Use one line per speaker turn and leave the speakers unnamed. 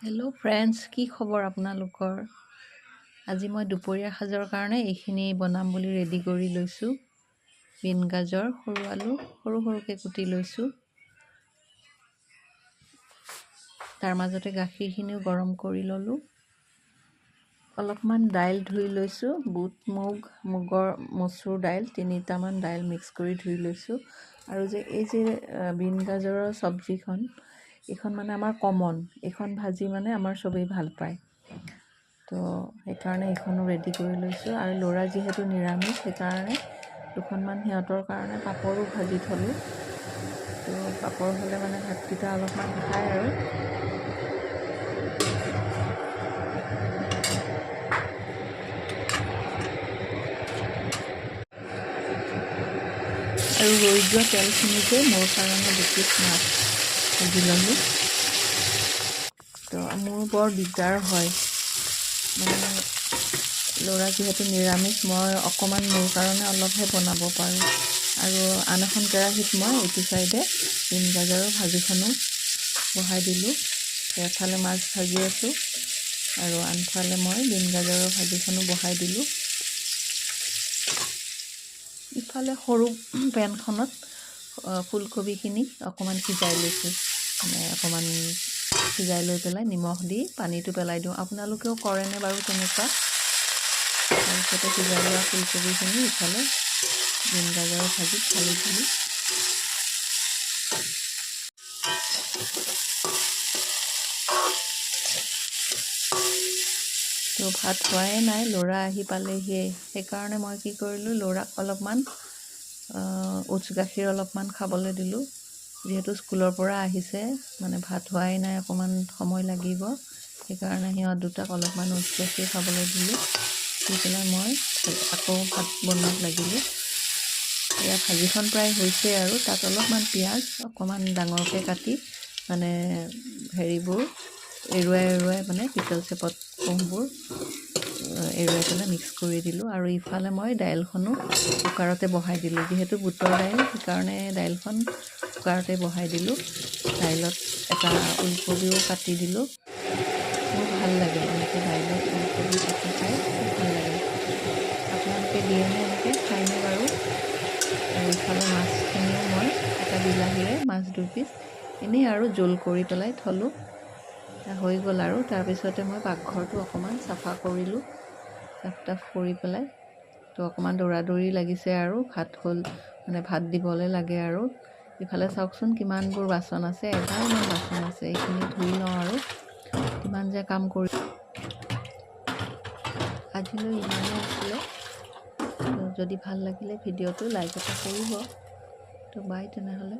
Hello' friends, কি খবৰ আপোনালোকৰ? আজি মই দুপৰীয়া সাজৰ কাৰণে এইখিনি বনাম বুলি ৰেডি কৰি লৈছোঁ। বিন গাজৰ, সৰু আলু সৰু সৰুকৈ কুটি লৈছোঁ। তাৰ মাজতে গাখীৰখিনিও গৰম কৰি ল'লোঁ। অলপমান দাইল ধুই লৈছোঁ। বুট, মচুৰ দাইল 3টামান দাইল মিক্স কৰি ধুই লৈছোঁ। আৰু এই যে বিন গাজৰৰ চব্জিখন, এইখন মানে আমাৰ কমন। এইখন ভাজি মানে আমাৰ চবেই ভাল পায়, তো সেইকাৰণে এইখনো ৰেডি কৰি লৈছোঁ। আৰু ল'ৰা যিহেতু নিৰামিষ, সেইকাৰণে দুখনমান সিহঁতৰ কাৰণে পাপৰো ভাজি থলোঁ। তো পাপৰ হ'লে মানে ভাতকেইটা অলপমান খায় আৰু ৰৈ যোৱা তেলখিনিতে মোৰ কাৰণে দুপিচ মাছ ভাজি ল'লোঁ। তো মোৰ বৰ দিগদাৰ হয়, মানে ল'ৰা যিহেতু নিৰামিষ, মই অকণমান মোৰ কাৰণে অলপহে বনাব পাৰোঁ। আৰু আন এখন কেৰাহীত মই এইটো চাইডে বিন গাজৰৰ ভাজিখনো বহাই দিলোঁ। এফালে মাছ ভাজি আছোঁ আৰু আনফালে মই বিন গাজৰৰ ভাজিখনো বহাই দিলোঁ। ইফালে সৰু পেনখনত ফুলকবিখিনি অকণমান সিজাই লৈছোঁ। মানে অকণমান সিজাই লৈ পেলাই নিমখ দি পানীটো পেলাই দিওঁ। আপোনালোকেও কৰেনে বাৰু তেনেকুৱা? তাৰপিছতে সিজাই লোৱা ফুলকবিখিনি ইফালে বিন গাজৰৰ ভাজিত ঢালি দিলোঁ। তো ভাত হোৱাই নাই, ল'ৰা আহি পালেহিয়ে। সেইকাৰণে মই কি কৰিলোঁ, ল'ৰাক অলপমান ওটছ গাখীৰ অলপমান খাবলৈ দিলোঁ। যিহেতু স্কুলৰ পৰা আহিছে, মানে ভাত হোৱাই নাই, অকণমান সময় লাগিব। সেইকাৰণে সিহঁত দুটাক অলপমান ওটছ গাখীৰ খাবলৈ দিলোঁ। দি পেলাই মই আকৌ ভাত বনোৱাত লাগিলোঁ। এয়া ভাজিখন প্ৰায় হৈছে আৰু তাত অলপমান পিঁয়াজ অকণমান ডাঙৰকৈ কাটি, মানে হেৰিবোৰ এৰুৱাই মানে পিতল চেপত কোহবোৰ এৰুৱাই পেলাই মিক্স কৰি দিলোঁ। আৰু ইফালে মই দাইলখনো কুকাৰতে বহাই দিলোঁ। যিহেতু বুটৰ দাইল, সেইকাৰণে দাইলখন কুকাৰতে বহাই দিলোঁ। দাইলত এটা ওলকবিও কাটি দিলোঁ। মোৰ ভাল লাগে এনেকৈ দাইলত ওলকবি কাটি খাই, খুব ভাল লাগে। আপোনালোকে দিয়েনে এনেকৈ, খায়নে বাৰু? আৰু ইফালে মাছখিনিও মই এটা বিলাহীৰে মাছ 2 পিচ এনেই আৰু জোল কৰি পেলাই থলোঁ। হৈ গ'ল আৰু তাৰপিছতে মই পাকঘৰটো অকণমান চাফা কৰিলোঁ, চাফ কৰি পেলাই। তো অকণমান দৌৰা-দৌৰি লাগিছে আৰু ভাত হ'ল, মানে ভাত দিবলৈ লাগে আৰু। ইফালে চাওকচোন কিমানবোৰ বাচন আছে, এগালমান বাচন আছে। এইখিনি ধুই লওঁ আৰু কিমান যে কাম কৰি। আজিলৈ ইমানেই আছিলে। তো যদি ভাল লাগিলে ভিডিঅ'টো লাইক এটা কৰিব। তো বাই তেনেহ'লে।